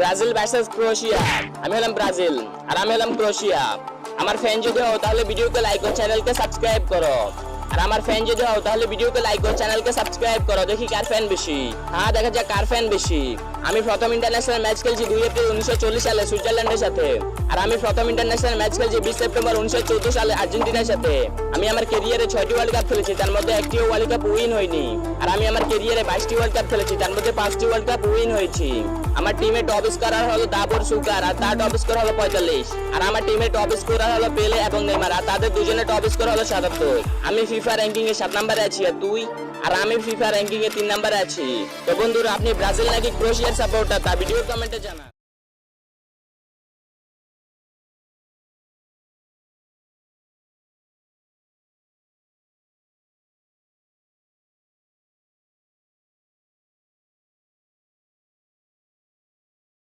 Brazil versus Croatia. আমি হলাম Brazil আর আমি হলাম ক্রোয়েশিয়া। আমার ফ্যান যদি হও তাহলে ভিডিওকে লাইক ও চ্যানেলকে সাবস্ক্রাইব করো। আর আমার ফ্যান যদি হও তাহলে ভিডিওকে লাইক ও চ্যানেলকে সাবস্ক্রাইব করো। দেখি কার ফ্যান বেশি। হ্যাঁ, দেখা যাক কার ফ্যান বেশি। আমি প্রথম ইন্টারন্যাশনাল ম্যাচ খেলছি 2 এপ্রিল 1940 সালে সুইজারল্যান্ডের সাথে। আর আমি প্রথম ইন্টারন্যাশনাল ম্যাচ খেলছি 20 সেপ্টেম্বর 1914 সালে আর্জেন্টিনার সাথে। আমি আমার ক্যারিয়ারে 6টি ওয়ার্ল্ড কাপ খেলেছি, তার মধ্যে একটিও ওয়ার্ল্ড কাপ উইন হয়নি। আর আমি আমার ক্যারিয়ারে 22টি ওয়ার্ল্ড কাপ খেলেছি, তার মধ্যে 5টি ওয়ার্ল্ড কাপ উইন হয়েছি। আমার টিমে টপ স্কোরার হলো দাবর সুকার আর তার টপ স্কোর হলো 45। আর আমার টিমে টপ স্কোরার হলো পেলে এবং নেইমার আর তাদের দুজনের টপ স্কোর হলো 77। আমি ফিফা র্যাঙ্কিং এ 7 নম্বরে আছি আর তুই? আর আমি ফিফা র্যাঙ্কিং এ 3 নম্বরে আছি। তো বন্ধুরা, আপনি ব্রাজিল নাকি ক্রোয়েশিয়ার সাপোর্টার তা ভিডিও কমেন্টে জানান।